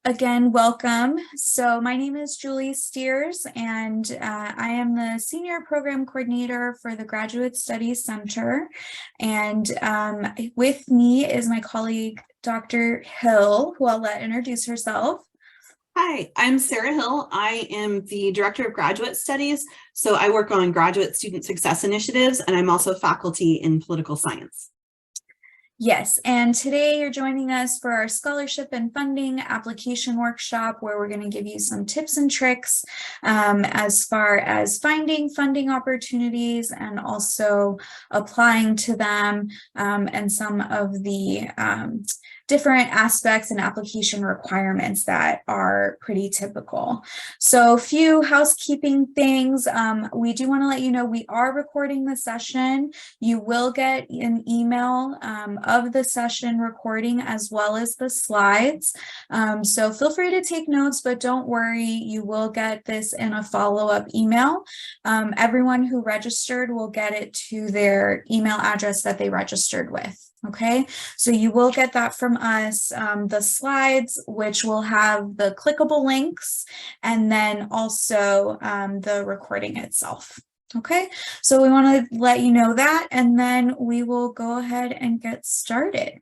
Again, welcome. So my name is Julie Steers, and I am the Senior Program Coordinator for the Graduate Studies Center. And with me is my colleague, Dr. Hill, who I'll let introduce herself. Hi, I'm Sarah Hill. I am the Director of Graduate Studies. So I work on graduate student success initiatives, and I'm also faculty in political science. Yes, and today you're joining us for our scholarship and funding application workshop, where we're going to give you some tips and tricks as far as finding funding opportunities and also applying to them, and some of the different aspects and application requirements that are pretty typical. So a few housekeeping things. We do want to let you know we are recording the session. You will get an email of the session recording as well as the slides. So feel free to take notes, but don't worry, you will get this in a follow-up email. Everyone who registered will get it to their email address that they registered with. Okay, so you will get that from us, the slides, which will have the clickable links, and then also the recording itself. Okay, so we want to let you know that, and then we will go ahead and get started.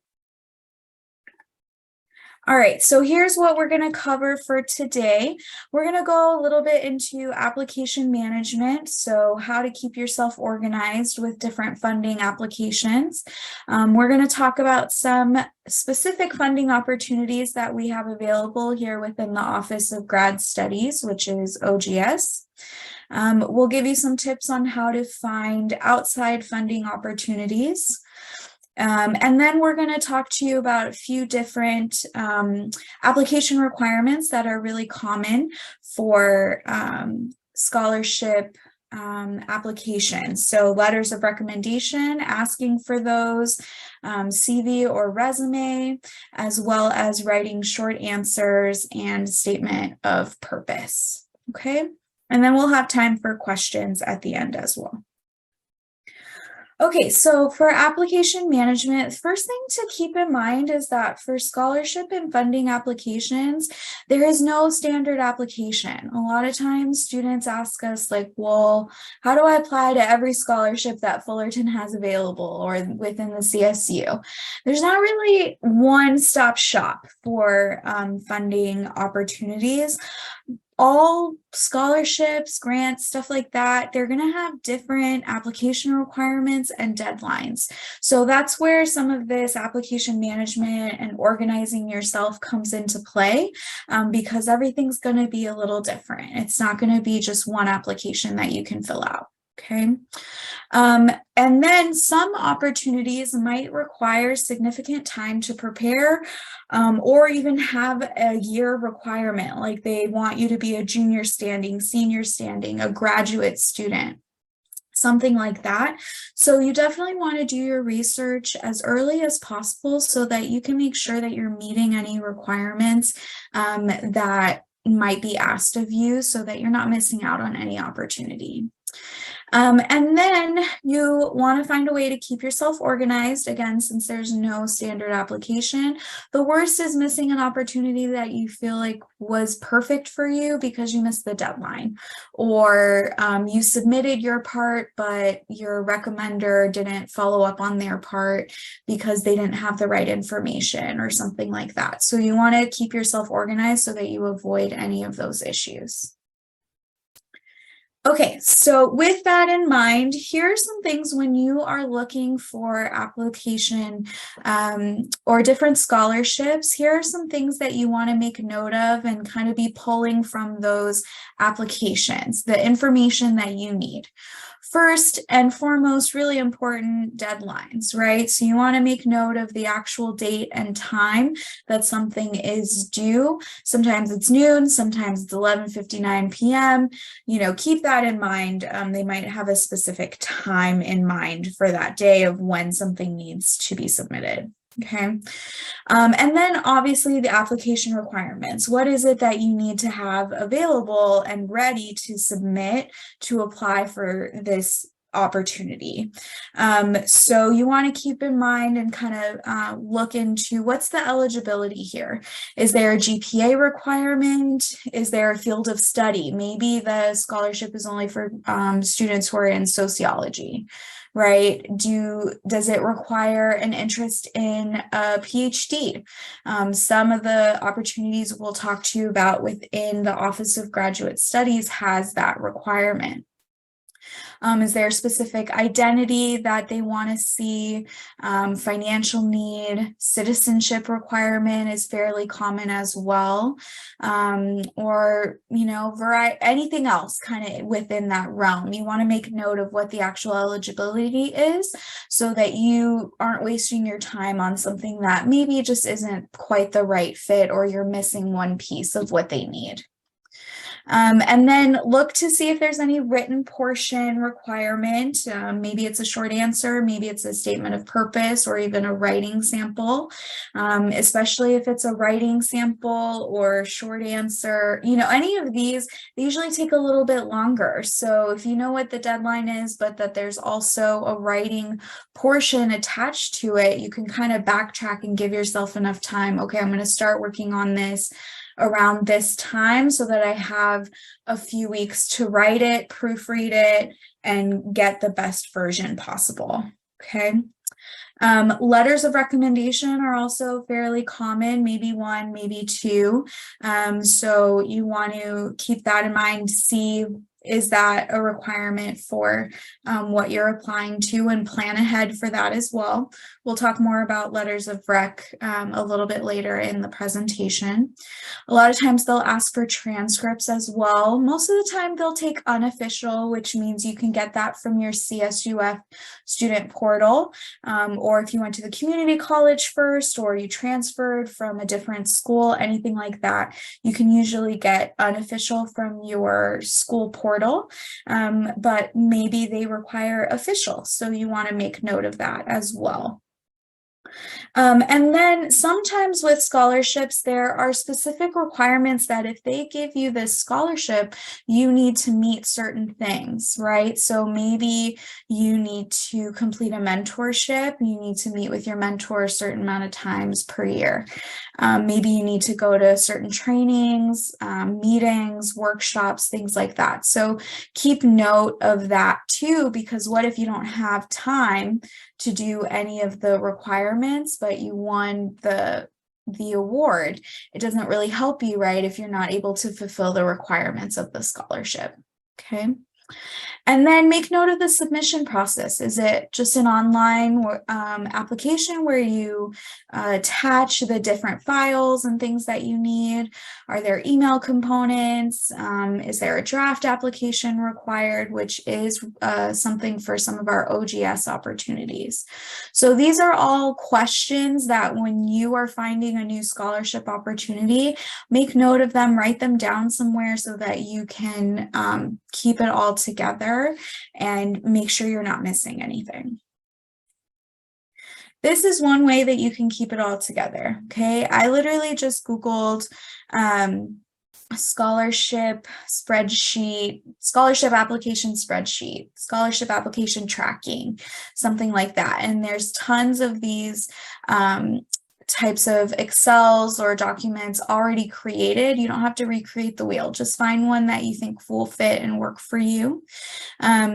All right, so here's what we're going to cover for today. We're going to go a little bit into application management, so how to keep yourself organized with different funding applications. We're going to talk about some specific funding opportunities that we have available here within the Office of Grad Studies, which is OGS. We'll give you some tips on how to find outside funding opportunities. And then we're going to talk to you about a few different application requirements that are really common for scholarship applications. So letters of recommendation, asking for those, CV or resume, as well as writing short answers and statement of purpose. Okay, and then we'll have time for questions at the end as well. Okay, so for application management, first thing to keep in mind is that for scholarship and funding applications, there is no standard application. A lot of times students ask us like, well, how do I apply to every scholarship that Fullerton has available or within the CSU? There's not really one-stop shop for funding opportunities. All scholarships, grants, stuff like that, they're going to have different application requirements and deadlines. So that's where some of this application management and organizing yourself comes into play, because everything's going to be a little different. It's not going to be just one application that you can fill out. Okay. And then some opportunities might require significant time to prepare, or even have a year requirement, like they want you to be a junior standing, senior standing, a graduate student, something like that. So you definitely want to do your research as early as possible so that you can make sure that you're meeting any requirements that might be asked of you, so that you're not missing out on any opportunity. And then you want to find a way to keep yourself organized. Again, since there's no standard application, the worst is missing an opportunity that you feel like was perfect for you because you missed the deadline, or you submitted your part, but your recommender didn't follow up on their part because they didn't have the right information or something like that. So you want to keep yourself organized so that you avoid any of those issues. Okay, so with that in mind, here are some things when you are looking for application or different scholarships. Here are some things that you want to make note of and kind of be pulling from those applications, the information that you need. First and foremost, really important, deadlines, right? So you want to make note of the actual date and time that something is due. Sometimes it's noon, sometimes it's 11:59 p.m. You know, keep that in mind. They might have a specific time in mind for that day of when something needs to be submitted. Okay. And then obviously the application requirements. What is it that you need to have available and ready to submit to apply for this opportunity. So you want to keep in mind and kind of look into what's the eligibility here. Is there a GPA requirement? Is there a field of study? Maybe the scholarship is only for students who are in sociology, right? Does it require an interest in a PhD? Some of the opportunities we'll talk to you about within the Office of Graduate Studies has that requirement. Is there a specific identity that they want to see? Financial need, citizenship requirement is fairly common as well. Or, anything else kind of within that realm. You want to make note of what the actual eligibility is so that you aren't wasting your time on something that maybe just isn't quite the right fit, or you're missing one piece of what they need. And then look to see if there's any written portion requirement. Maybe it's a short answer, maybe it's a statement of purpose, or even a writing sample. Especially if it's a writing sample or short answer, any of these, they usually take a little bit longer. So if you know what the deadline is, but that there's also a writing portion attached to it, you can kind of backtrack and give yourself enough time. Okay, I'm going to start working on this around this time so that I have a few weeks to write it, proofread it, and get the best version possible. Okay. Letters of recommendation are also fairly common, maybe one, maybe two. So you want to keep that in mind, see, is that a requirement for what you're applying to, and plan ahead for that as well. We'll talk more about letters of rec a little bit later in the presentation. A lot of times they'll ask for transcripts as well. Most of the time they'll take unofficial, which means you can get that from your CSUF student portal. Or if you went to the community college first, or you transferred from a different school, anything like that, you can usually get unofficial from your school portal. But maybe they require official, so you want to make note of that as well. And then sometimes with scholarships, there are specific requirements that if they give you this scholarship, you need to meet certain things, right? So maybe you need to complete a mentorship. You need to meet with your mentor a certain amount of times per year. Maybe you need to go to certain trainings, meetings, workshops, things like that. So keep note of that too, because what if you don't have time to do any of the requirements, but you won the award? It doesn't really help you, right, if you're not able to fulfill the requirements of the scholarship. Okay. And then make note of the submission process. Is it just an online application where you attach the different files and things that you need? Are there email components? Is there a draft application required, which is something for some of our OGS opportunities? So these are all questions that when you are finding a new scholarship opportunity, make note of them, write them down somewhere so that you can keep it all together and make sure you're not missing anything. This is one way that you can keep it all together. Okay, I literally just Googled scholarship spreadsheet, scholarship application spreadsheet, scholarship application tracking, something like that. And there's tons of these types of Excels or documents already created. You don't have to recreate the wheel. Just find one that you think will fit and work for you.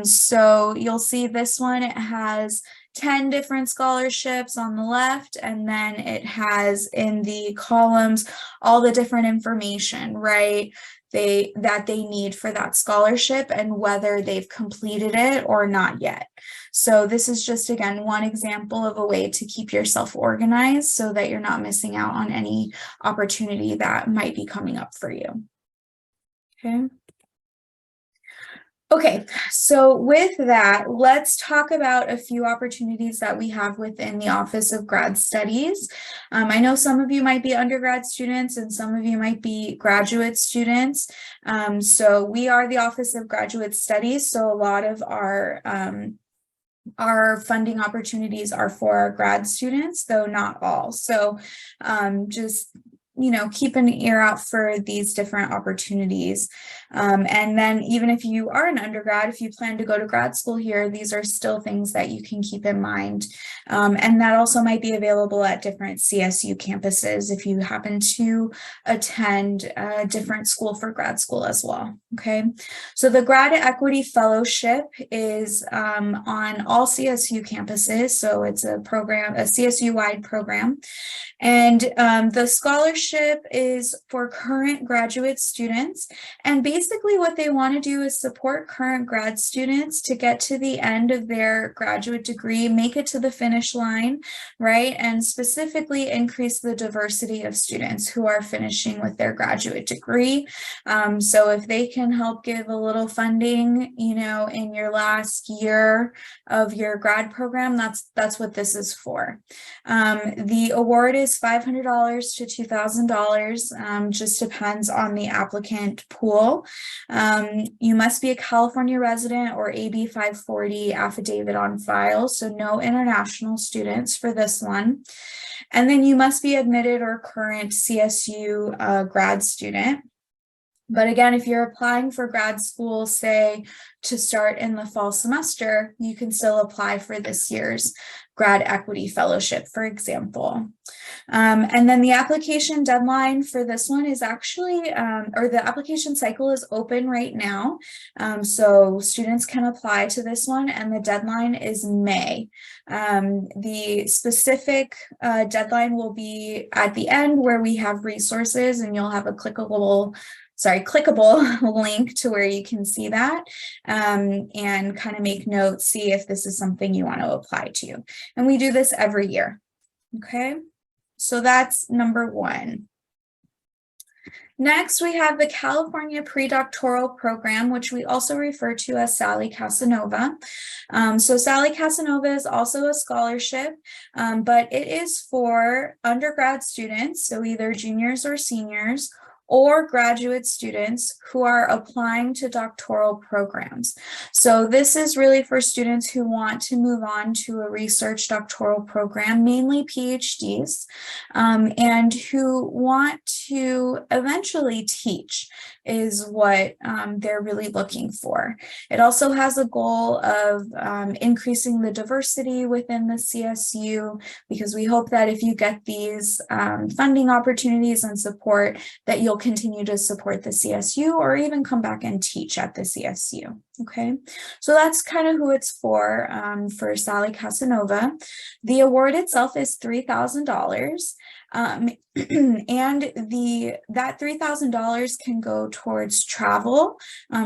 So you'll see this one, it has 10 different scholarships on the left, and then it has in the columns all the different information, right, that they need for that scholarship and whether they've completed it or not yet. So this is just, again, one example of a way to keep yourself organized so that you're not missing out on any opportunity that might be coming up for you. Okay. Okay, so with that, let's talk about a few opportunities that we have within the Office of Grad Studies. I know some of you might be undergrad students and some of you might be graduate students. So we are the Office of Graduate Studies, so a lot of our funding opportunities are for our grad students, though not all. So just keep an ear out for these different opportunities. And then even if you are an undergrad, if you plan to go to grad school here, these are still things that you can keep in mind. And that also might be available at different CSU campuses if you happen to attend a different school for grad school as well. Okay, so the Grad Equity Fellowship is on all CSU campuses. So it's a program, a CSU-wide program. And the scholarship is for current graduate students. And basically what they want to do is support current grad students to get to the end of their graduate degree, make it to the finish line, right? And specifically increase the diversity of students who are finishing with their graduate degree. So if they can help give a little funding, in your last year of your grad program, that's what this is for. The award is $500 to $2,000, just depends on the applicant pool. You must be a California resident or AB 540 affidavit on file, so no international students for this one. And then you must be admitted or current CSU grad student. But again, if you're applying for grad school, say to start in the fall semester, you can still apply for this year's Grad Equity Fellowship, for example. And then the application deadline for this one is actually, or the application cycle is open right now. So students can apply to this one, and the deadline is May. The specific deadline will be at the end where we have resources, and you'll have a clickable link to where you can see that and kind of make notes, see if this is something you want to apply to. And we do this every year. Okay, so that's number one. Next, we have the California Predoctoral Program, which we also refer to as Sally Casanova. So Sally Casanova is also a scholarship, but it is for undergrad students, so either juniors or seniors, or graduate students who are applying to doctoral programs. So this is really for students who want to move on to a research doctoral program, mainly PhDs, and who want to eventually teach is what they're really looking for. It also has a goal of increasing the diversity within the CSU, because we hope that if you get these funding opportunities and support, that you'll continue to support the CSU or even come back and teach at the CSU. Okay, so that's kind of who it's for Sally Casanova. The award itself is $3,000. And that $3,000 can go towards travel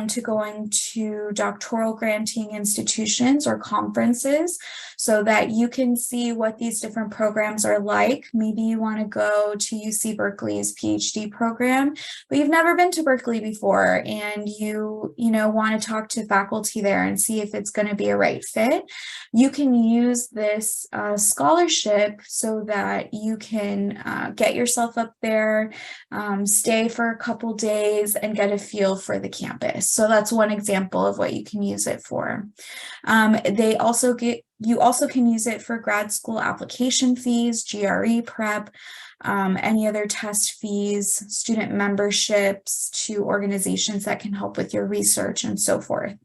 to going to doctoral granting institutions or conferences so that you can see what these different programs are like. Maybe you want to go to UC Berkeley's PhD program, but you've never been to Berkeley before, and you want to talk to faculty there and see if it's going to be a right fit. You can use this scholarship so that you can get yourself up there, stay for a couple days, and get a feel for the campus. So that's one example of what you can use it for. You also can use it for grad school application fees, GRE prep, any other test fees, student memberships to organizations that can help with your research, and so forth.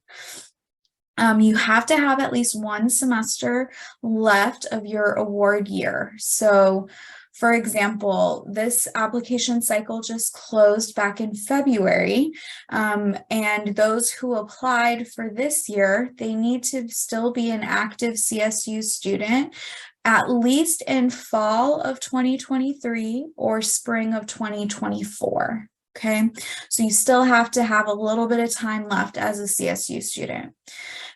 You have to have at least one semester left of your award year. So for example, this application cycle just closed back in February, and those who applied for this year, they need to still be an active CSU student, at least in fall of 2023 or spring of 2024. Okay, so you still have to have a little bit of time left as a CSU student.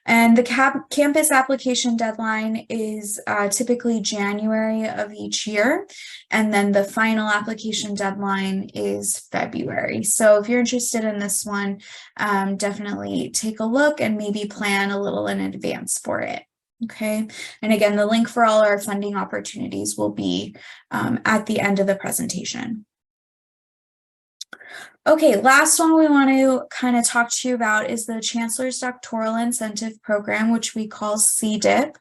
And the campus application deadline is typically January of each year. And then the final application deadline is February. So if you're interested in this one, definitely take a look and maybe plan a little in advance for it. Okay, and again, the link for all our funding opportunities will be at the end of the presentation. Okay, last one we want to kind of talk to you about is the Chancellor's Doctoral Incentive Program, which we call CDIP.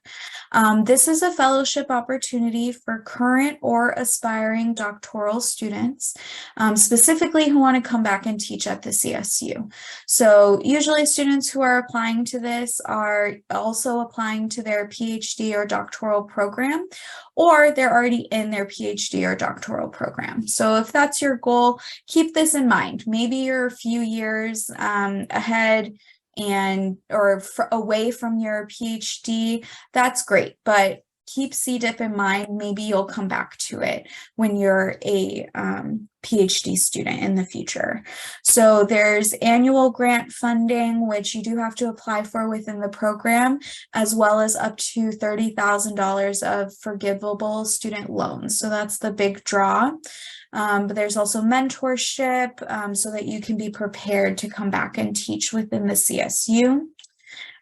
This is a fellowship opportunity for current or aspiring doctoral students, specifically who want to come back and teach at the CSU. So usually students who are applying to this are also applying to their PhD or doctoral program, or they're already in their PhD or doctoral program. So if that's your goal, keep this in mind. Maybe you're a few years ahead or away from your PhD. That's great, but keep CDIP in mind. Maybe you'll come back to it when you're a PhD student in the future. So there's annual grant funding, which you do have to apply for within the program, as well as up to $30,000 of forgivable student loans. So that's the big draw. But there's also mentorship so that you can be prepared to come back and teach within the CSU.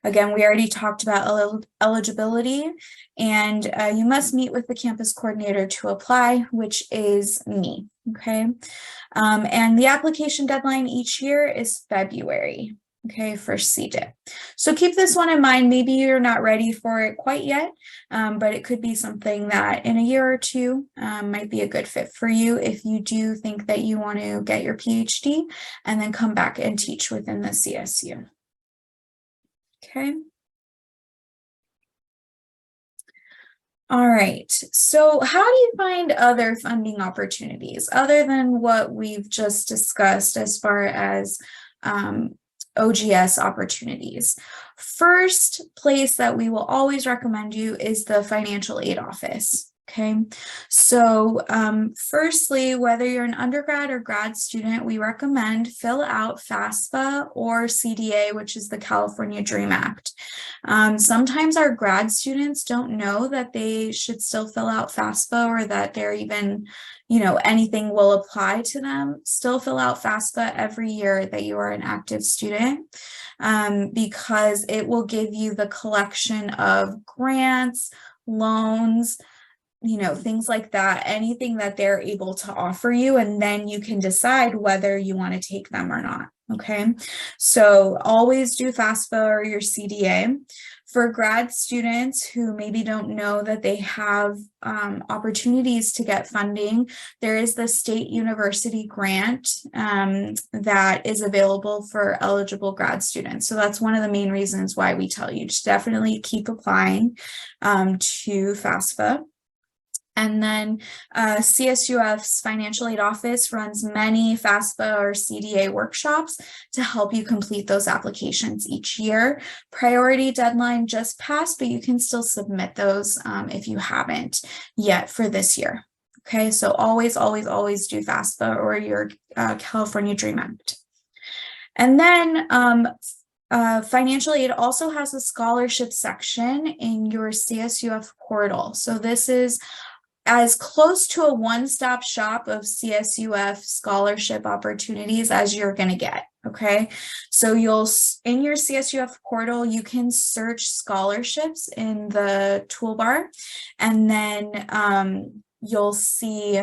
Again, we already talked about eligibility, and you must meet with the campus coordinator to apply, which is me, okay? And the application deadline each year is February, okay, for CDIP. So keep this one in mind. Maybe you're not ready for it quite yet, but it could be something that in a year or two might be a good fit for you if you do think that you want to get your PhD and then come back and teach within the CSU. Okay. All right. So how do you find other funding opportunities other than what we've just discussed as far as OGS opportunities? First place that we will always recommend you is the financial aid office. Okay, so firstly, whether you're an undergrad or grad student, we recommend fill out FAFSA or CDA, which is the California DREAM Act. Sometimes our grad students don't know that they should still fill out FAFSA or that they're even, anything will apply to them. Still fill out FAFSA every year that you are an active student because it will give you the collection of grants, loans, things like that, anything that they're able to offer you, and then you can decide whether you want to take them or not. Okay, so always do FAFSA or your CDA. For grad students who maybe don't know that they have opportunities to get funding, there is the state university grant that is available for eligible grad students. So that's one of the main reasons why we tell you to definitely keep applying to FAFSA. And then CSUF's financial aid office runs many FAFSA or CDA workshops to help you complete those applications each year. Priority deadline just passed, but you can still submit those if you haven't yet for this year. Okay, so always, always, always do FAFSA or your California DREAM Act. And then financial aid also has a scholarship section in your CSUF portal. So this is as close to a one-stop shop of CSUF scholarship opportunities as you're going to get. Okay, so in your CSUF portal, you can search scholarships in the toolbar, and then you'll see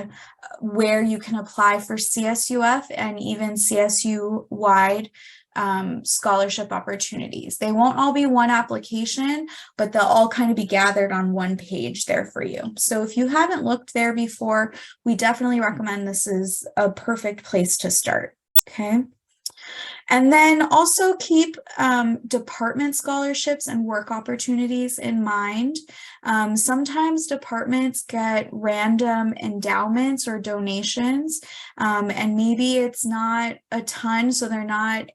where you can apply for CSUF and even CSU-wide scholarship opportunities. They won't all be one application, but they'll all kind of be gathered on one page there for you. So if you haven't looked there before, we definitely recommend this is a perfect place to start. Okay. And then also keep department scholarships and work opportunities in mind. Sometimes departments get random endowments or donations, and maybe it's not a ton, so they're not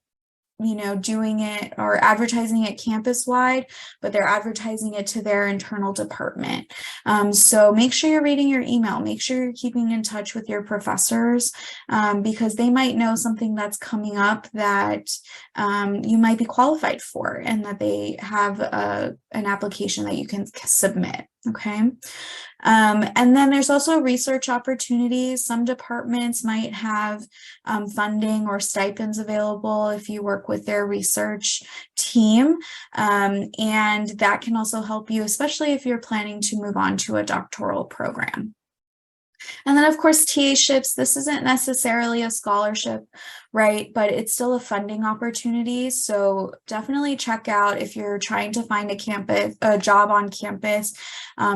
doing it or advertising it campus wide, but they're advertising it to their internal department. So make sure you're reading your email, make sure you're keeping in touch with your professors because they might know something that's coming up that you might be qualified for and that they have an application that you can submit. Okay. And then there's also research opportunities. Some departments might have funding or stipends available if you work with their research team. And that can also help you, especially if you're planning to move on to a doctoral program. And then, of course, TA-ships, this isn't necessarily a scholarship, right? But it's still a funding opportunity. So definitely check out if you're trying to find a job on campus,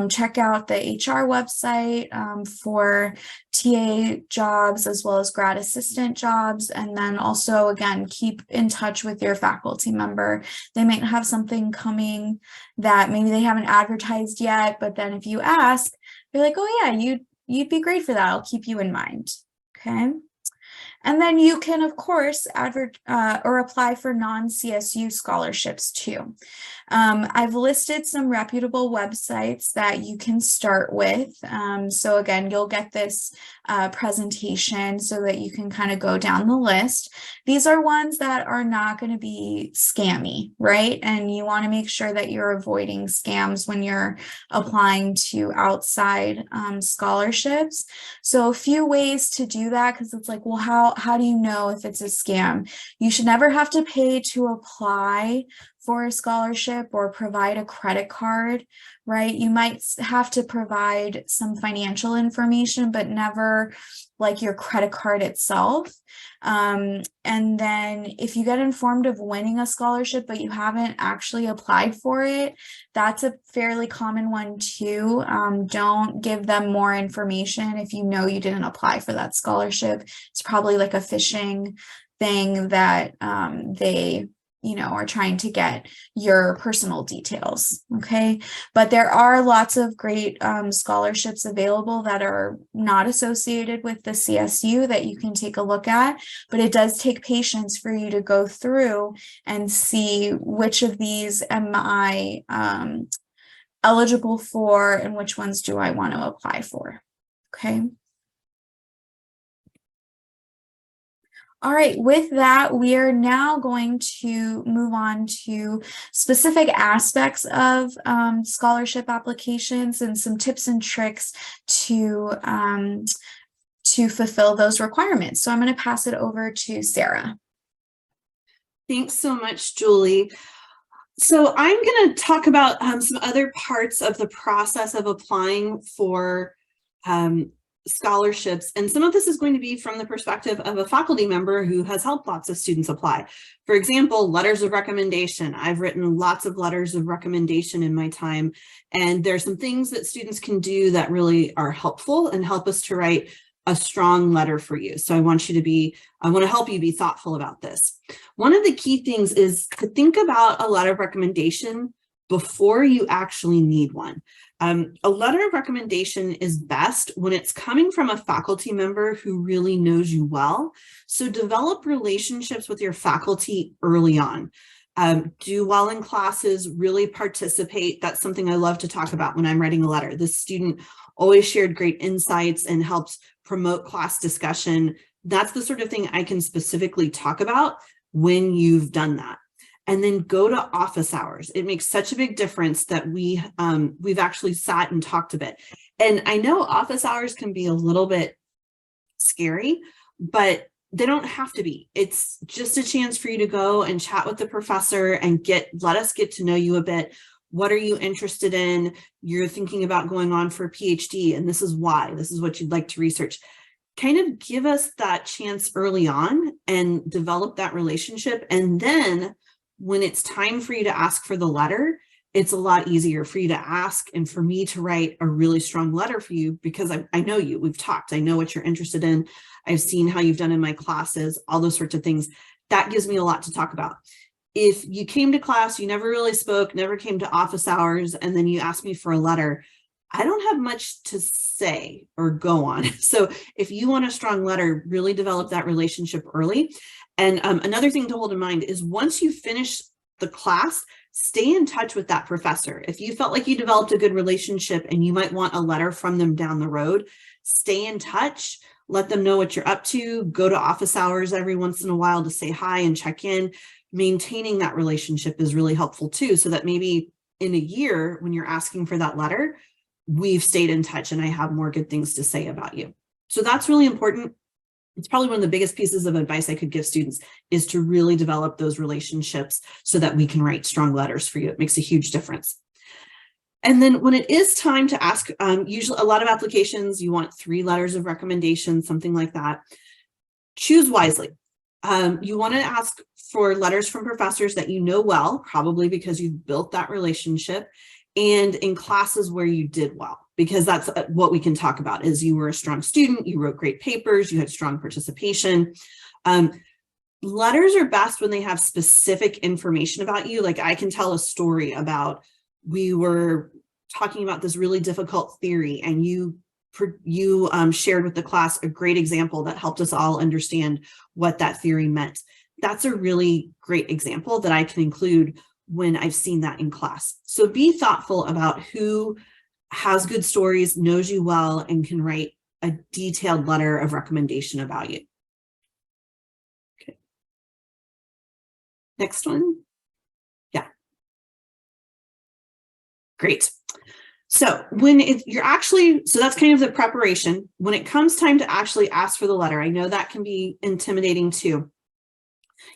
check out the HR website for TA jobs as well as grad assistant jobs. And then also, again, keep in touch with your faculty member. They might have something coming that maybe they haven't advertised yet, but then if you ask, they're like, oh yeah, you'd be great for that. I'll keep you in mind. Okay. And then you can, of course, apply for non-CSU scholarships too. I've listed some reputable websites that you can start with. So again, you'll get this presentation so that you can kind of go down the list. These are ones that are not going to be scammy, right? And you want to make sure that you're avoiding scams when you're applying to outside scholarships. So a few ways to do that, because it's like, well, how do you know if it's a scam? You should never have to pay to apply for a scholarship or provide a credit card, right? You might have to provide some financial information, but never like your credit card itself. And then if you get informed of winning a scholarship, but you haven't actually applied for it, that's a fairly common one too. Don't give them more information if you know you didn't apply for that scholarship. It's probably like a phishing thing that they are trying to get your personal details. Okay. But there are lots of great scholarships available that are not associated with the CSU that you can take a look at, but it does take patience for you to go through and see which of these am I eligible for and which ones do I want to apply for. Okay. All right, with that, we are now going to move on to specific aspects of scholarship applications and some tips and tricks to fulfill those requirements. So I'm going to pass it over to Sarah. Thanks so much, Julie. So I'm going to talk about some other parts of the process of applying for scholarships. And some of this is going to be from the perspective of a faculty member who has helped lots of students apply. For example, letters of recommendation. I've written lots of letters of recommendation in my time, and there's some things that students can do that really are helpful and help us to write a strong letter for you. So I want to help you be thoughtful about this. One of the key things is to think about a letter of recommendation before you actually need one. A letter of recommendation is best when it's coming from a faculty member who really knows you well. So develop relationships with your faculty early on. Do well in classes, really participate. That's something I love to talk about when I'm writing a letter. This student always shared great insights and helps promote class discussion. That's the sort of thing I can specifically talk about when you've done that. And then go to office hours. It makes such a big difference that we've actually sat and talked a bit. And I know office hours can be a little bit scary, but they don't have to be. It's just a chance for you to go and chat with the professor and let us get to know you a bit. What are you interested in? You're thinking about going on for a PhD, and this is why. This is what you'd like to research. Kind of give us that chance early on and develop that relationship. And then when it's time for you to ask for the letter, it's a lot easier for you to ask and for me to write a really strong letter for you because I know you, we've talked, I know what you're interested in. I've seen how you've done in my classes, all those sorts of things. That gives me a lot to talk about. If you came to class, you never really spoke, never came to office hours, and then you asked me for a letter, I don't have much to say or go on. So if you want a strong letter, really develop that relationship early. And another thing to hold in mind is once you finish the class, stay in touch with that professor. If you felt like you developed a good relationship and you might want a letter from them down the road, stay in touch, let them know what you're up to, go to office hours every once in a while to say hi and check in. Maintaining that relationship is really helpful too, so that maybe in a year when you're asking for that letter, we've stayed in touch and I have more good things to say about you. So that's really important. It's probably one of the biggest pieces of advice I could give students is to really develop those relationships so that we can write strong letters for you. It makes a huge difference. And then when it is time to ask, usually a lot of applications, you want 3 letters of recommendation, something like that. Choose wisely. You want to ask for letters from professors that you know well, probably because you've built that relationship, and in classes where you did well, because that's what we can talk about is you were a strong student, you wrote great papers, you had strong participation. Letters are best when they have specific information about you. Like I can tell a story about, we were talking about this really difficult theory and you shared with the class a great example that helped us all understand what that theory meant. That's a really great example that I can include when I've seen that in class. So be thoughtful about who has good stories, knows you well, and can write a detailed letter of recommendation about you. Okay. Next one. Yeah. Great. So when you're actually, so that's kind of the preparation. When it comes time to actually ask for the letter, I know that can be intimidating too.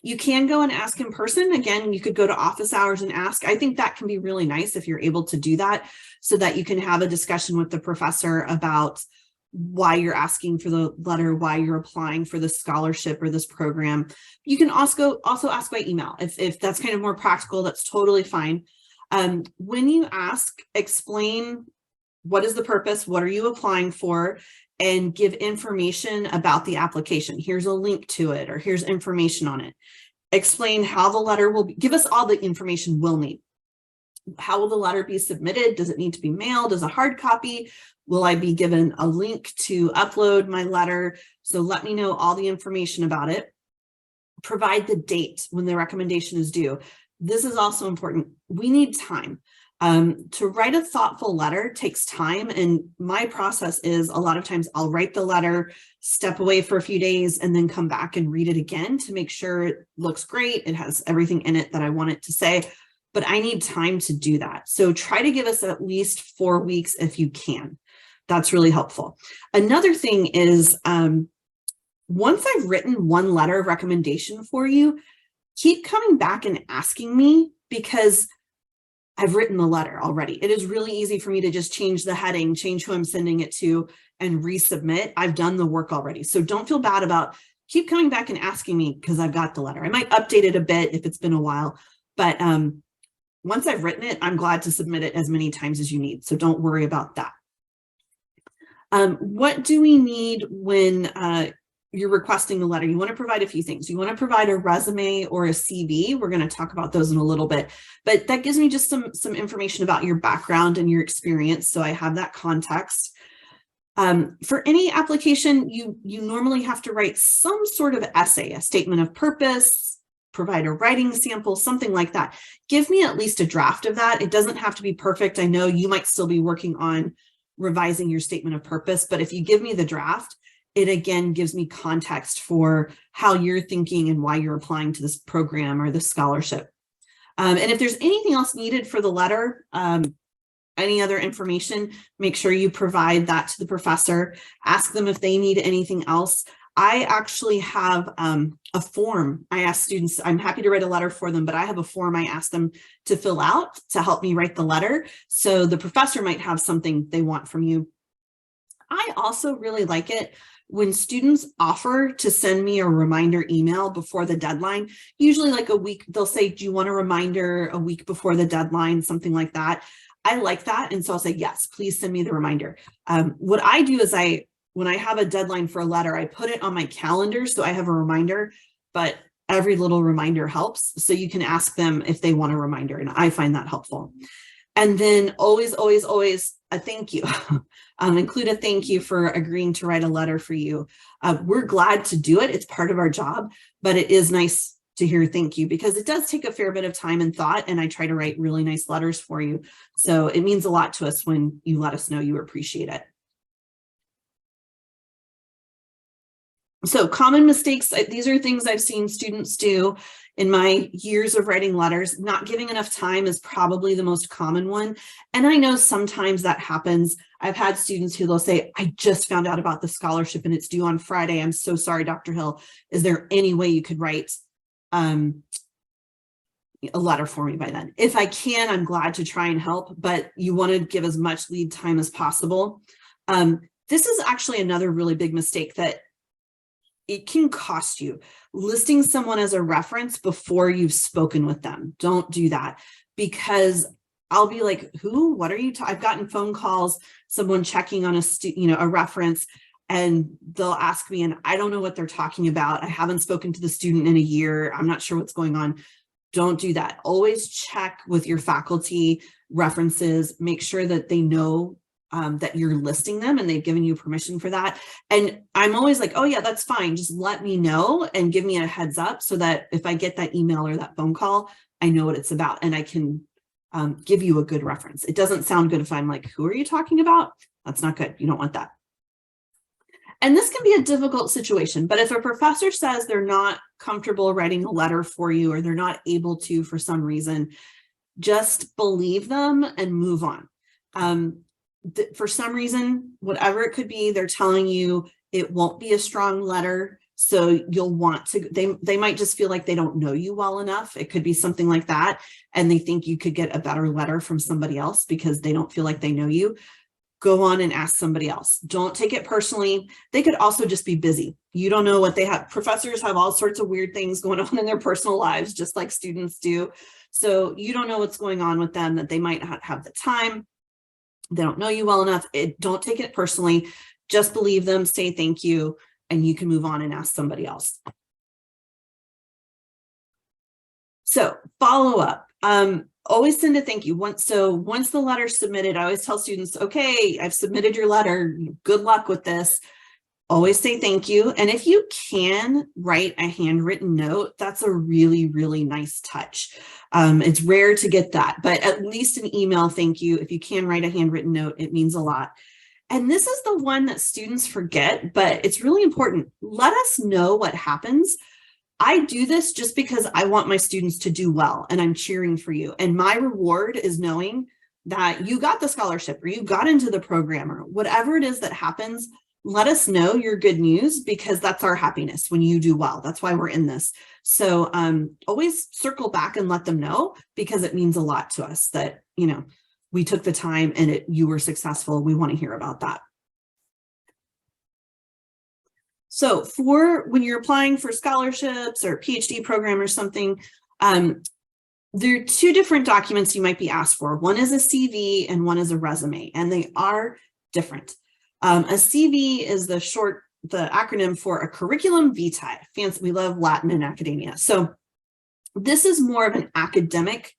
You can go and ask in person. Again, you could go to office hours and ask. I think that can be really nice if you're able to do that so that you can have a discussion with the professor about why you're asking for the letter, why you're applying for this scholarship or this program. You can also ask by email. If that's kind of more practical, that's totally fine. When you ask, explain what is the purpose, what are you applying for, and give information about the application. Here's a link to it, or here's information on it. Explain how the letter will be, give us all the information we'll need. How will the letter be submitted? Does it need to be mailed as a hard copy? Will I be given a link to upload my letter? So let me know all the information about it. Provide the date when the recommendation is due. This is also important. We need time. To write a thoughtful letter takes time. And my process is a lot of times I'll write the letter, step away for a few days, and then come back and read it again to make sure it looks great. It has everything in it that I want it to say, but I need time to do that. So try to give us at least 4 weeks if you can. That's really helpful. Another thing is, once I've written one letter of recommendation for you, keep coming back and asking me, because I've written the letter already. It is really easy for me to just change the heading, change who I'm sending it to, and resubmit. I've done the work already. So don't feel bad about, keep coming back and asking me, because I've got the letter. I might update it a bit if it's been a while, but once I've written it, I'm glad to submit it as many times as you need. So don't worry about that. What do we need when you're requesting a letter? You want to provide a few things. You want to provide a resume or a CV. We're going to talk about those in a little bit, but that gives me just some information about your background and your experience. So I have that context. For any application, you normally have to write some sort of essay, a statement of purpose, provide a writing sample, something like that. Give me at least a draft of that. It doesn't have to be perfect. I know you might still be working on revising your statement of purpose, but if you give me the draft, it again gives me context for how you're thinking and why you're applying to this program or this scholarship. And if there's anything else needed for the letter, any other information, make sure you provide that to the professor. Ask them if they need anything else. I actually have a form. I ask students, I'm happy to write a letter for them, but I have a form I ask them to fill out to help me write the letter. So the professor might have something they want from you. I also really like it when students offer to send me a reminder email before the deadline, usually like a week. They'll say, do you want a reminder a week before the deadline, something like that. I like that. And so I'll say, yes, please send me the reminder. What I do is when I have a deadline for a letter, I put it on my calendar so I have a reminder, but every little reminder helps. So you can ask them if they want a reminder, and I find that helpful. And then always, always, always a thank you. Include a thank you for agreeing to write a letter for you. We're glad to do it. It's part of our job, but it is nice to hear thank you, because it does take a fair bit of time and thought, and I try to write really nice letters for you. So it means a lot to us when you let us know you appreciate it. So common mistakes, these are things I've seen students do in my years of writing letters. Not giving enough time is probably the most common one. And I know sometimes that happens. I've had students who they'll say, I just found out about the scholarship and it's due on Friday. I'm so sorry, Dr. Hill. Is there any way you could write a letter for me by then. If I can, I'm glad to try and help, but you want to give as much lead time as possible. This is actually another really big mistake that it can cost you. Listing someone as a reference before you've spoken with them. Don't do that, because I'll be like, who, what are you I've gotten phone calls, someone checking on a reference, and they'll ask me, and I don't know what they're talking about. I haven't spoken to the student in a year. I'm not sure what's going on. Don't do that. Always check with your faculty references, make sure that they know that you're listing them and they've given you permission for that. And I'm always like, oh yeah, that's fine. Just let me know and give me a heads up so that if I get that email or that phone call, I know what it's about and I can give you a good reference. It doesn't sound good if I'm like, who are you talking about? That's not good. You don't want that. And this can be a difficult situation, but if a professor says they're not comfortable writing a letter for you or they're not able to for some reason, just believe them and move on. For some reason, whatever it could be, they're telling you it won't be a strong letter. So you'll want to, they might just feel like they don't know you well enough. It could be something like that. And they think you could get a better letter from somebody else because they don't feel like they know you. Go on and ask somebody else. Don't take it personally. They could also just be busy. You don't know what they have. Professors have all sorts of weird things going on in their personal lives, just like students do. So you don't know what's going on with them, that they might not have the time. They don't know you well enough. Don't take it personally. Just believe them, say thank you, and you can move on and ask somebody else. So follow up. Always send a thank you. Once the letter's submitted, I always tell students, okay, I've submitted your letter. Good luck with this. Always say thank you. And if you can write a handwritten note, that's a really, really nice touch. It's rare to get that, but at least an email thank you. If you can write a handwritten note, it means a lot. And this is the one that students forget, but it's really important. Let us know what happens. I do this just because I want my students to do well and I'm cheering for you. And my reward is knowing that you got the scholarship or you got into the program or whatever it is that happens. Let us know your good news because that's our happiness when you do well. That's why we're in this. So always circle back and let them know because it means a lot to us that, you know, we took the time and you were successful. We want to hear about that. So for when you're applying for scholarships or PhD program or something, there are two different documents you might be asked for. One is a CV and one is a resume, and they are different. A CV is the acronym for a curriculum vitae. Fancy, we love Latin in academia. So this is more of an academic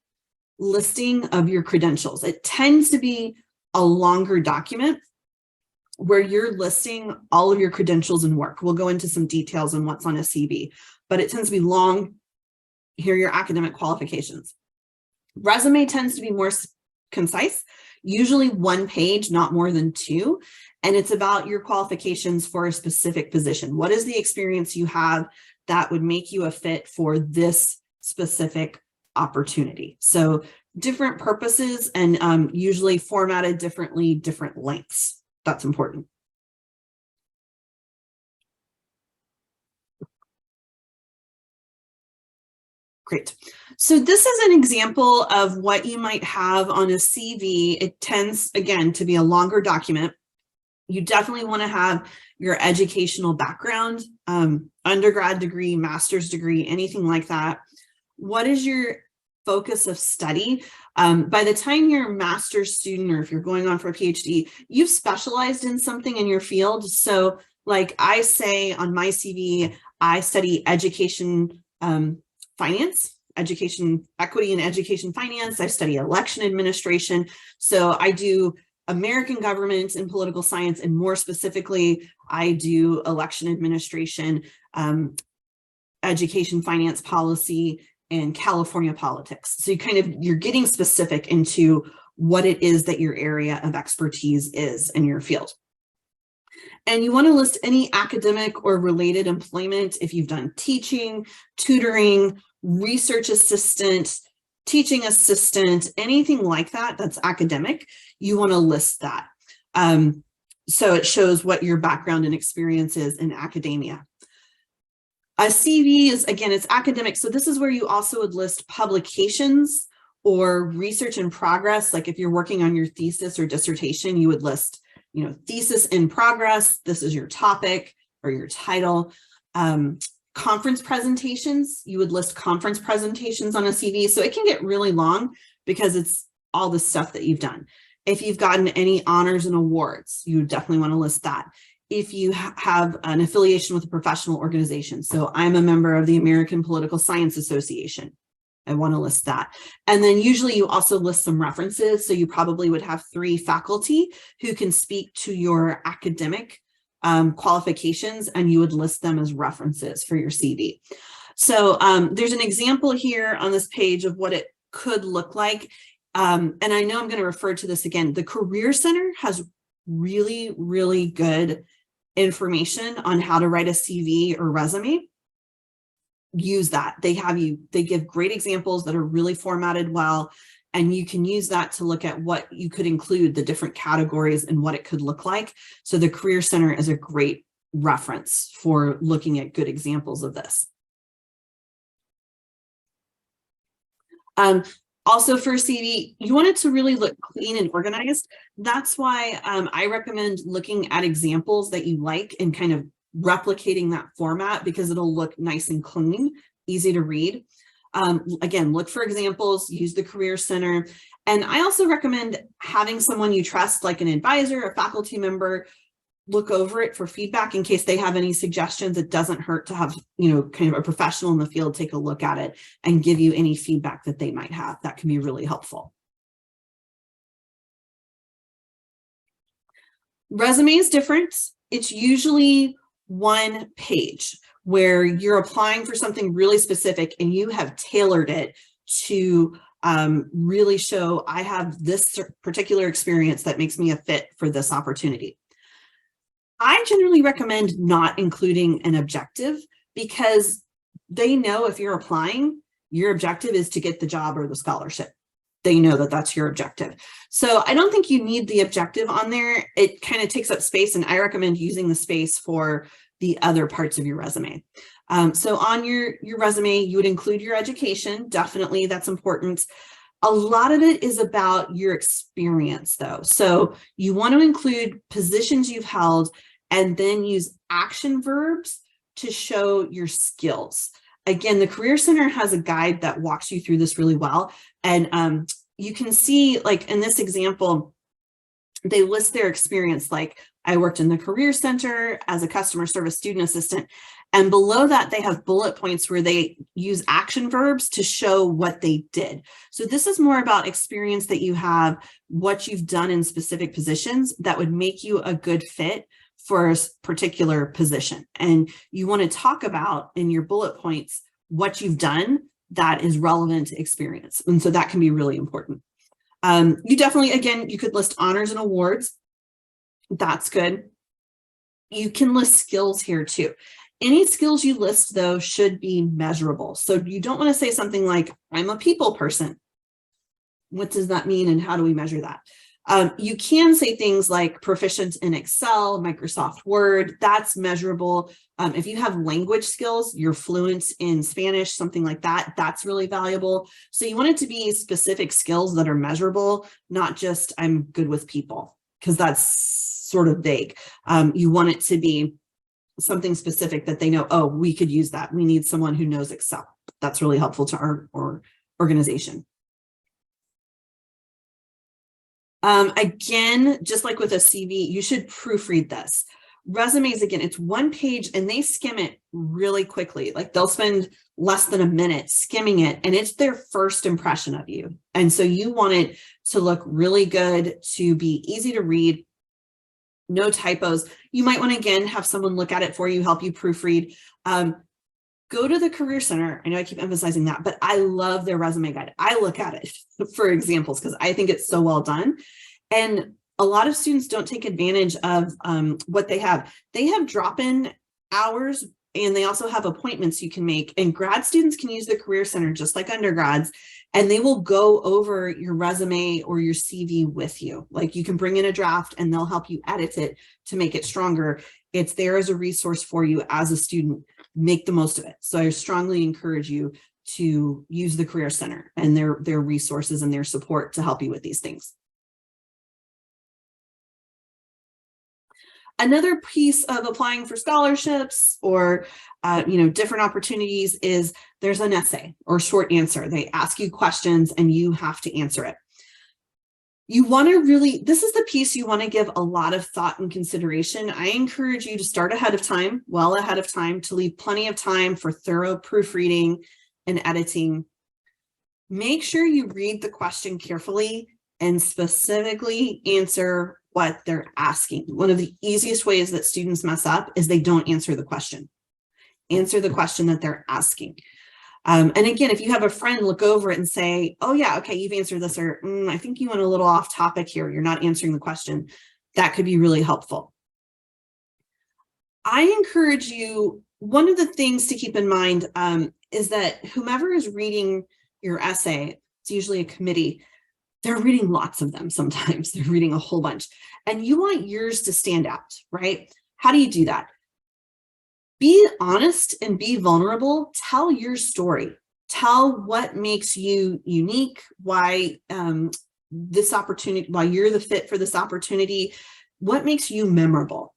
listing of your credentials. It tends to be a longer document where you're listing all of your credentials and work. We'll go into some details on what's on a CV, but it tends to be long. Here are your academic qualifications. Resume tends to be more concise, usually one page, not more than two. And it's about your qualifications for a specific position. What is the experience you have that would make you a fit for this specific opportunity? So different purposes and usually formatted differently, different lengths. That's important. Great. So this is an example of what you might have on a CV. It tends, again, to be a longer document. You definitely want to have your educational background, undergrad degree, master's degree, anything like that. What is your focus of study? By the time you're a master's student, or if you're going on for a PhD, you've specialized in something in your field. So like I say on my CV, I study education finance, education equity and education finance. I study election administration. So I do American government and political science, and more specifically, I do election administration, education finance policy, and California politics. So you're getting specific into what it is that your area of expertise is in your field. And you want to list any academic or related employment if you've done teaching, tutoring, research assistant, teaching assistant, anything like that that's academic. You want to list that. So it shows what your background and experience is in academia. A CV is, again, it's academic. So this is where you also would list publications or research in progress. Like if you're working on your thesis or dissertation, you would list, thesis in progress. This is your topic or your title. Conference presentations, you would list conference presentations on a CV. So it can get really long because it's all the stuff that you've done. If you've gotten any honors and awards, you would definitely want to list that. If you have an affiliation with a professional organization. So I'm a member of the American Political Science Association. I want to list that. And then usually you also list some references. So you probably would have 3 faculty who can speak to your academic qualifications, and you would list them as references for your CV. So there's an example here on this page of what it could look like. And I know I'm going to refer to this again. The Career Center has really, really good information on how to write a CV or resume. Use that. They give great examples that are really formatted well, and you can use that to look at what you could include, the different categories and what it could look like. So the Career Center is a great reference for looking at good examples of this. Also for CV, you want it to really look clean and organized. That's why I recommend looking at examples that you like and kind of replicating that format, because it'll look nice and clean, easy to read. Again, look for examples, use the Career Center. And I also recommend having someone you trust, like an advisor, a faculty member, look over it for feedback in case they have any suggestions. It doesn't hurt to have, kind of a professional in the field take a look at it and give you any feedback that they might have. That can be really helpful. Resume is different. It's usually 1 page where you're applying for something really specific and you have tailored it to really show I have this particular experience that makes me a fit for this opportunity. I generally recommend not including an objective, because they know if you're applying, your objective is to get the job or the scholarship. They know that that's your objective. So I don't think you need the objective on there. It kind of takes up space, and I recommend using the space for the other parts of your resume. So on your resume, you would include your education. Definitely, that's important. A lot of it is about your experience, though. So you want to include positions you've held and then use action verbs to show your skills. Again, the Career Center has a guide that walks you through this really well. And you can see, like in this example, they list their experience. Like, I worked in the Career Center as a customer service student assistant. And below that, they have bullet points where they use action verbs to show what they did. So this is more about experience that you have, what you've done in specific positions that would make you a good fit for a particular position. And you want to talk about in your bullet points what you've done that is relevant to experience. And so that can be really important. You definitely, again, you could list honors and awards. That's good. You can list skills here too. Any skills you list, though, should be measurable. So you don't want to say something like, I'm a people person. What does that mean, and how do we measure that? You can say things like proficient in Excel, Microsoft Word. That's measurable. If you have language skills, you're fluent in Spanish, something like that, that's really valuable. So you want it to be specific skills that are measurable, not just I'm good with people, because that's sort of vague. You want it to be something specific that they know, oh, we could use that. We need someone who knows Excel. That's really helpful to our organization. Again, just like with a CV, you should proofread this. Resumes, again, it's 1 page and they skim it really quickly. Like, they'll spend less than a minute skimming it, and it's their first impression of you. And so you want it to look really good, to be easy to read, no typos. You might want to, again, have someone look at it for you, help you proofread. Go to the Career Center. I know I keep emphasizing that, but I love their resume guide. I look at it for examples because I think it's so well done. And a lot of students don't take advantage of what they have. They have drop-in hours, and they also have appointments you can make. And grad students can use the Career Center just like undergrads, and they will go over your resume or your CV with you. Like, you can bring in a draft and they'll help you edit it to make it stronger. It's there as a resource for you as a student. make the most of it. So I strongly encourage you to use the Career Center and their resources and their support to help you with these things. Another piece of applying for scholarships or different opportunities is there's an essay or short answer. They ask you questions and you have to answer it. You want to really, this is the piece you want to give a lot of thought and consideration. I encourage you to start ahead of time, well ahead of time, to leave plenty of time for thorough proofreading and editing. Make sure you read the question carefully and specifically answer what they're asking. One of the easiest ways that students mess up is they don't answer the question. Answer the question that they're asking. And again, if you have a friend look over it and say, oh yeah, okay, you've answered this, or I think you went a little off topic here, you're not answering the question, that could be really helpful. I encourage you, one of the things to keep in mind is that whomever is reading your essay, it's usually a committee, they're reading lots of them sometimes, they're reading a whole bunch, and you want yours to stand out, right? How do you do that? Be honest and be vulnerable. Tell your story. Tell what makes you unique, why this opportunity, why you're the fit for this opportunity, what makes you memorable.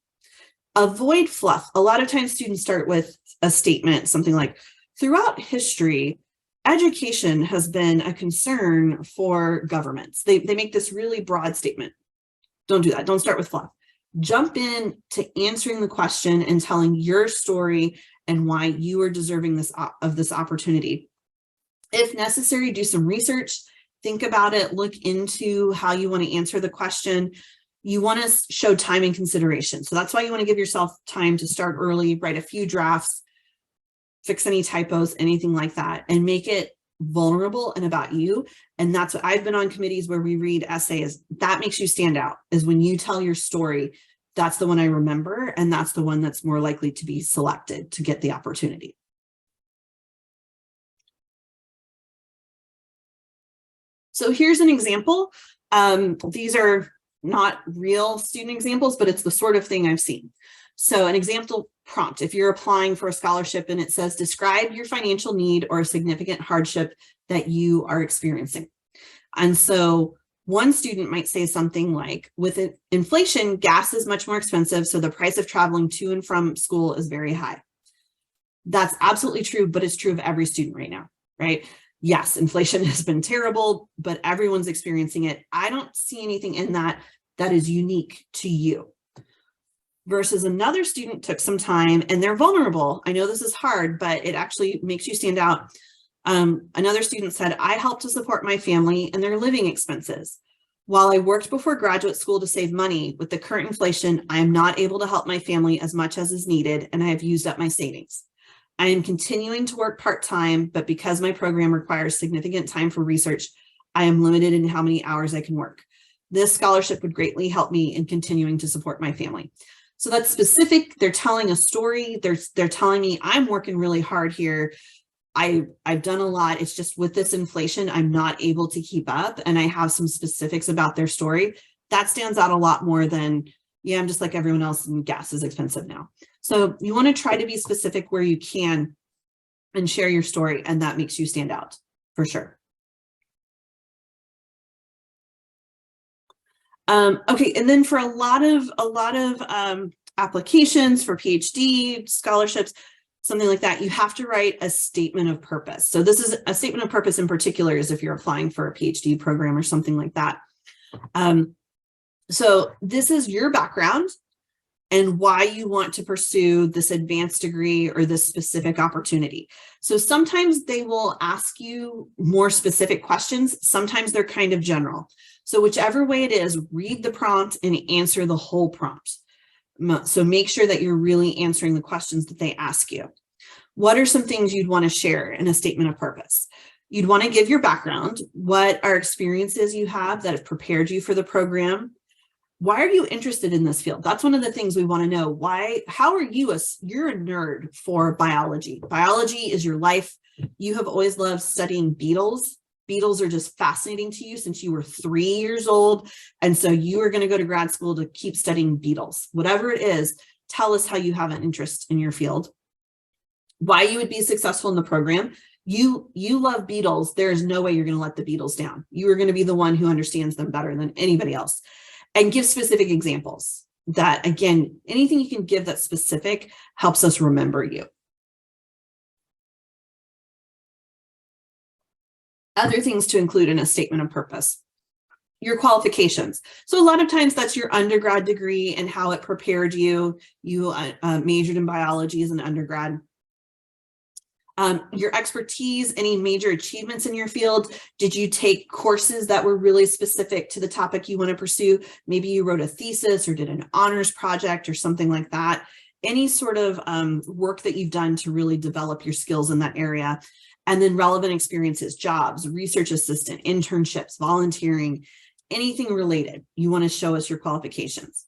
Avoid fluff. A lot of times students start with a statement, something like, throughout history, education has been a concern for governments. They make this really broad statement. Don't do that. Don't start with fluff. Jump in to answering the question and telling your story and why you are deserving of this opportunity. If necessary, do some research, think about it, look into how you want to answer the question. You want to show time and consideration. So that's why you want to give yourself time to start early, write a few drafts, fix any typos, anything like that, and make it vulnerable and about you. And that's what I've been on committees where we read essays. That makes you stand out, is when you tell your story. That's the one I remember, and that's the one that's more likely to be selected to get the opportunity. So here's an example. These are not real student examples, but it's the sort of thing I've seen. So an example prompt, if you're applying for a scholarship and it says, describe your financial need or a significant hardship that you are experiencing. And so one student might say something like, with inflation, gas is much more expensive, so the price of traveling to and from school is very high. That's absolutely true, but it's true of every student right now, right? Yes, inflation has been terrible, but everyone's experiencing it. I don't see anything in that that is unique to you. Versus another student took some time and they're vulnerable. I know this is hard, but it actually makes you stand out. Another student said, I help to support my family and their living expenses. While I worked before graduate school to save money, with the current inflation, I am not able to help my family as much as is needed, and I have used up my savings. I am continuing to work part-time, but because my program requires significant time for research, I am limited in how many hours I can work. This scholarship would greatly help me in continuing to support my family. So that's specific. They're telling a story. They're telling me I'm working really hard here. I've done a lot. It's just with this inflation, I'm not able to keep up. And I have some specifics about their story. That stands out a lot more than, yeah, I'm just like everyone else and gas is expensive now. So you want to try to be specific where you can and share your story. And that makes you stand out for sure. Okay, and then for a lot of applications for PhD scholarships, something like that, you have to write a statement of purpose. So this is a statement of purpose in particular is if you're applying for a PhD program or something like that. So this is your background and why you want to pursue this advanced degree or this specific opportunity. So sometimes they will ask you more specific questions. Sometimes they're kind of general. So whichever way it is, read the prompt and answer the whole prompt. So make sure that you're really answering the questions that they ask you. What are some things you'd want to share in a statement of purpose? You'd want to give your background. What are experiences you have that have prepared you for the program? Why are you interested in this field? That's one of the things we want to know. Why? How are you? You're a nerd for biology. Biology is your life. You have always loved studying beetles. Beetles are just fascinating to you since you were 3 years old. And so you are going to go to grad school to keep studying beetles. Whatever it is, tell us how you have an interest in your field. why you would be successful in the program. You love Beatles. There's no way you're going to let the Beatles down. You are going to be the one who understands them better than anybody else. And give specific examples. That, again, anything you can give that's specific helps us remember you. Other things to include in a statement of purpose. Your qualifications. So a lot of times that's your undergrad degree and how it prepared you. You majored in biology as an undergrad. Your expertise, any major achievements in your field. Did you take courses that were really specific to the topic you want to pursue? Maybe you wrote a thesis or did an honors project or something like that. Any sort of work that you've done to really develop your skills in that area. And then relevant experiences, jobs, research assistant, internships, volunteering, anything related. You want to show us your qualifications.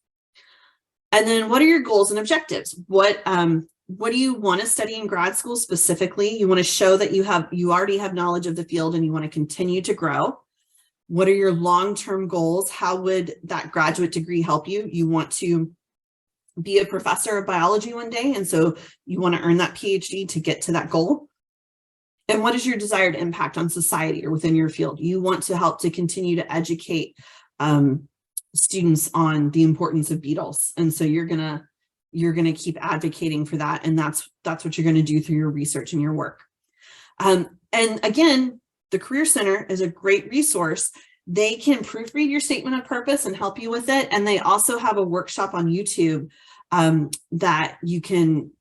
And then what are your goals and objectives? What do you want to study in grad school specifically? You want to show that you already have knowledge of the field and you want to continue to grow. What are your long-term goals? How would that graduate degree help you? You want to be a professor of biology one day, and so you want to earn that PhD to get to that goal. And what is your desired impact on society or within your field? You want to help to continue to educate students on the importance of beetles, and so you're gonna keep advocating for that, and that's what you're going to do through your research and your work. And again, the Career Center is a great resource. They can proofread your statement of purpose and help you with it, and they also have a workshop on YouTube that you can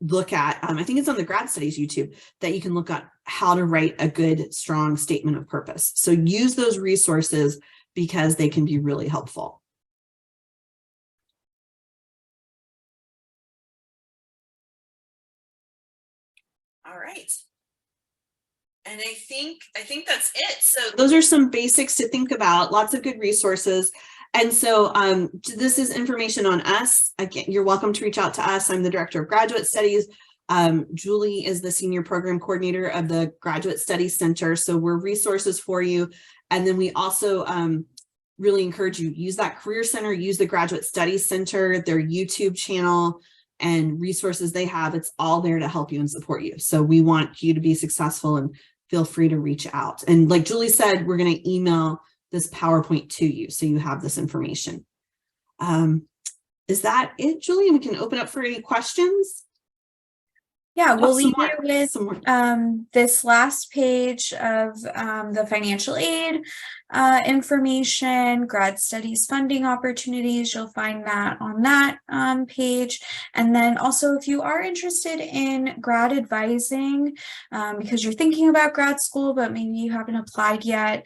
look at. I think it's on the Grad Studies YouTube that you can look at how to write a good, strong statement of purpose. So use those resources because they can be really helpful. All right. And I think that's it. So those are some basics to think about, lots of good resources. And so this is information on us. Again, you're welcome to reach out to us. I'm the Director of Graduate Studies. Julie is the Senior Program Coordinator of the Graduate Studies Center. So we're resources for you. And then we also really encourage you, use that Career Center, use the Graduate Studies Center, their YouTube channel, and resources they have. It's all there to help you and support you. So we want you to be successful, and feel free to reach out. And like Julie said, we're going to email this PowerPoint to you so you have this information. Is that it, Julie? We can open up for any questions. Yeah, we'll leave you with this last page of the financial aid information, grad studies funding opportunities. You'll find that on that page. And then also, if you are interested in grad advising, because you're thinking about grad school, but maybe you haven't applied yet,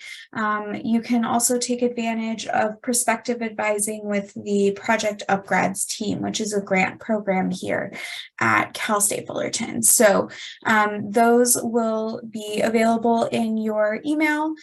you can also take advantage of prospective advising with the Project UpGrads team, which is a grant program here at Cal State Fullerton. So those will be available in your email.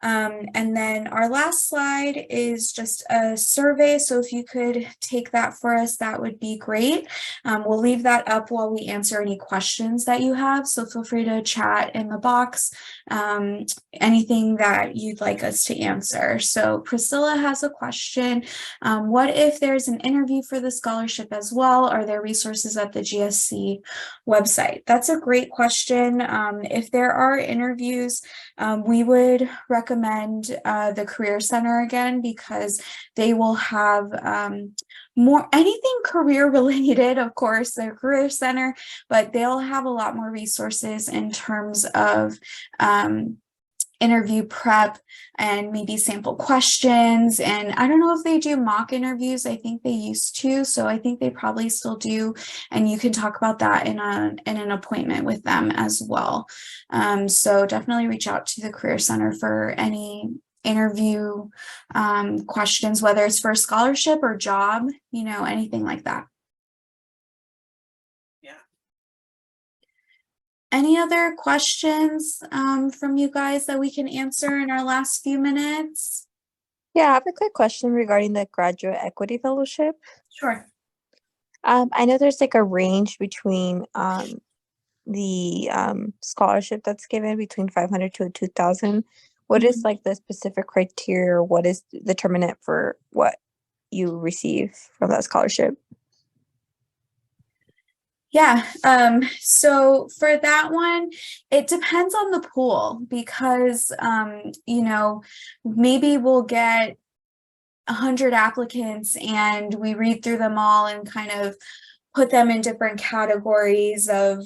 And then our last slide is just a survey. So if you could take that for us, that would be great. We'll leave that up while we answer any questions that you have. So feel free to chat in the box, anything that you'd like us to answer. So Priscilla has a question. What if there's an interview for the scholarship as well? Are there resources at the GSC website? That's a great question. If there are interviews, we would recommend the Career Center again, because they will have more anything career related, of course, their Career Center, but they'll have a lot more resources in terms of interview prep and maybe sample questions. And I don't know if they do mock interviews. I think they used to, so I think they probably still do. And you can talk about that in an appointment with them as well. So definitely reach out to the Career Center for any interview questions, whether it's for a scholarship or job, anything like that. Any other questions from you guys that we can answer in our last few minutes? Yeah, I have a quick question regarding the Graduate Equity Fellowship. Sure. I know there's like a range between the scholarship that's given between 500 to 2,000. What is like the specific criteria, or what is the determinant for what you receive from that scholarship? Yeah, so for that one, it depends on the pool because, you know, maybe we'll get 100 applicants and we read through them all and kind of put them in different categories of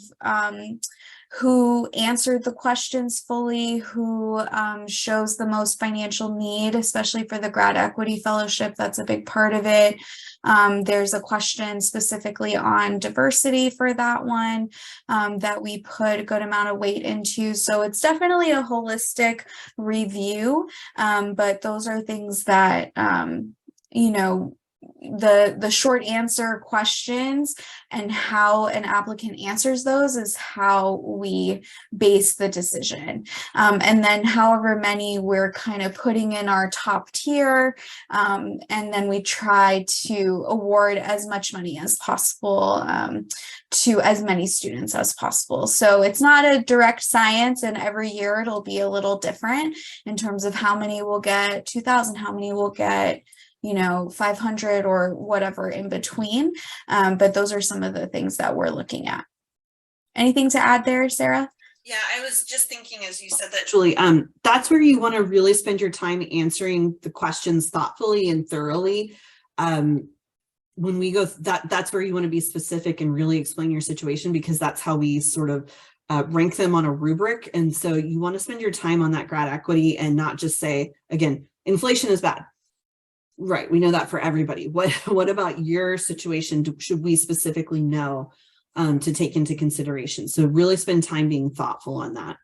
who answered the questions fully, who shows the most financial need, especially for the grad equity fellowship. That's a big part of it. There's a question specifically on diversity for that one that we put a good amount of weight into. So it's definitely a holistic review, but those are things that, you know, the short answer questions and how an applicant answers those is how we base the decision. And then however many we're kind of putting in our top tier, and then we try to award as much money as possible to as many students as possible. So it's not a direct science, and every year it'll be a little different in terms of how many will get 2,000, how many will get 500 or whatever in between. But those are some of the things that we're looking at. Anything to add there, Sarah? Yeah, I was just thinking as you said that, Julie, that's where you want to really spend your time answering the questions thoughtfully and thoroughly. When we go, that's where you want to be specific and really explain your situation, because that's how we sort of rank them on a rubric. And so you want to spend your time on that grad equity and not just say, again, inflation is bad. Right, we know that for everybody. What about your situation should we specifically know to take into consideration? So really spend time being thoughtful on that.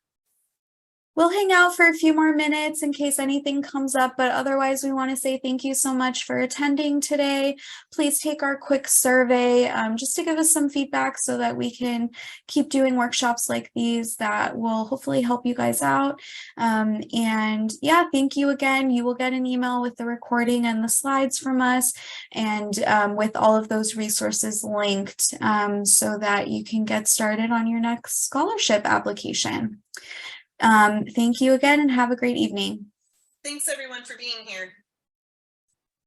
We'll hang out for a few more minutes in case anything comes up, but otherwise we want to say thank you so much for attending today. Please take our quick survey just to give us some feedback so that we can keep doing workshops like these that will hopefully help you guys out. And yeah, thank you again. You will get an email with the recording and the slides from us, and with all of those resources linked so that you can get started on your next scholarship application. Thank you again and have a great evening. Thanks everyone for being here.